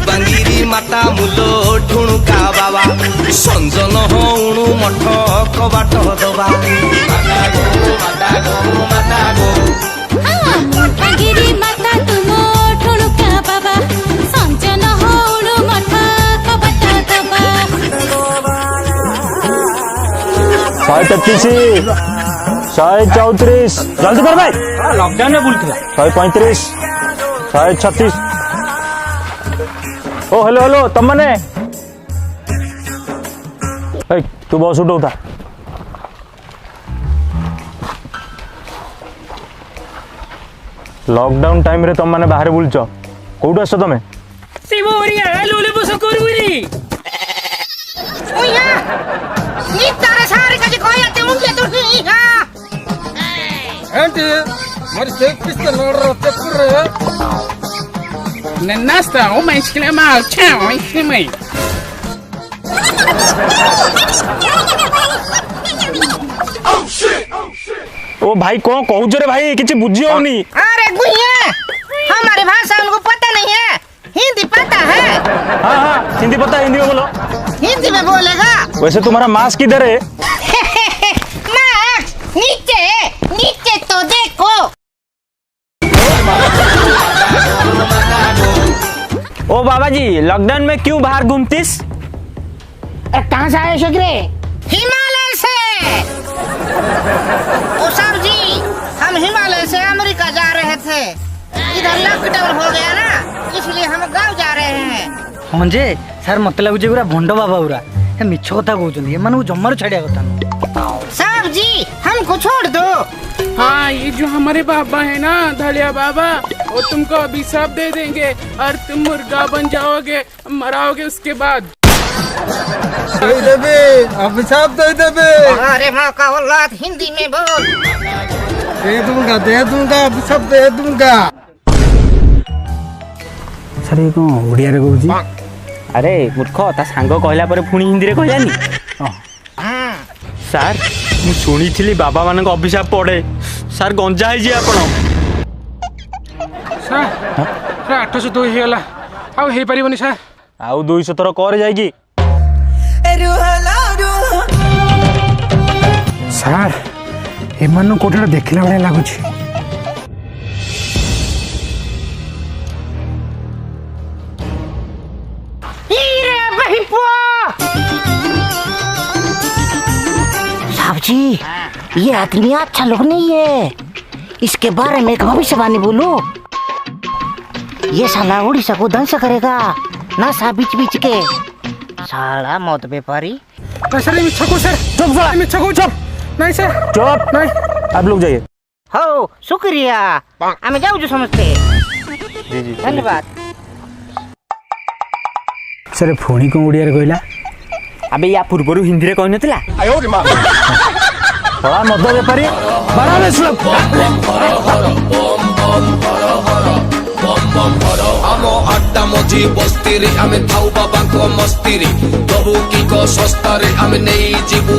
बांगिरी माता मूलो ठुणुका बाबा संजन हणु मठ कबाट दबा माता गो माता गो माता गो बांगिरी माता तुम ठुणुका बाबा संजन हणु मठ कबाट दबा 133 134 जल्दी कर भाई लॉकडाउन में भूल 135 136 ओ हेलो हेलो तुम मैंने तू बस उठो था लॉकडाउन टाइम रे तुम मैंने बाहर बुलच कौट आस तुम ओ भाई कौन कहू रे भाई किसी बुझी होनी अरे गुइया हमारे भाषा उनको पता नहीं है हिंदी पता है हाँ हाँ हिंदी पता है हिंदी में बोलो हिंदी में बोलेगा वैसे तुम्हारा मास्क किधर है मास्क नीचे नीचे तो देखो ओ बाबा जी लॉकडाउन में क्यों बाहर घूमतीस? कहाँ से आए शगरे? हिमालय से। ओ साहब जी हम हिमालय से अमेरिका जा रहे थे इधर लॉकडाउन हो गया ना इसलिए हम गांव जा रहे हैं। हाँ जे सर मत लगुचे पूरा भंड बाबा पूरा मिछ कथा कहते एम जमार छाड़िया कथा साहब जी हमको छोड़ दो। हाँ ये जो हमारे बाबा है ना धलिया बाबा वो तुमको अभिशाप दे देंगे और तुम मुर्गा बन जाओगे मराओगे उसके बाद। अभिशाप दे देबे। अरे माँ का औलाद हिंदी में बोल। दे दूंगा अभिशाप दे दूंगा। सर ये कौन ओडिया रे कहूची? अरे मूर्ख ता सांग कहला पर पुणी हिंदी रे कहलानी सार मु सुनी बाबा मान अभिशाप पड़े सार गंजा है आपण सर 802 ହେଇଗଲା ଆଉ ହେଇ परिबनी सर आउ 200 थर कर जाएगी सार एमान कोठा देखला बळे लागुची साहब जी ये आदमी अच्छा लोग नहीं है इसके बारे में एक भविष्यवाणी बोलो। ये साला उड़ीसा को ध्वंस करेगा नशा बीच बीच के साला मौत व्यापारी। सर मिछको सर चुप साला मिछको चुप नहीं सर चुप नहीं आप लोग जाइए हो शुक्रिया हमें जाऊ जो समझते जी जी धन्यवाद। सर फोनी को ओडिया रे कहला अबे या पूर्व हिंदी रे कहन थला बड़ा मद बेपारी बड़ा आम आड्डा मझी बस्ती रे आमे थाउ बाबा को मस्ती रे दबु की को सस्ता रे आमे नहीं जीवु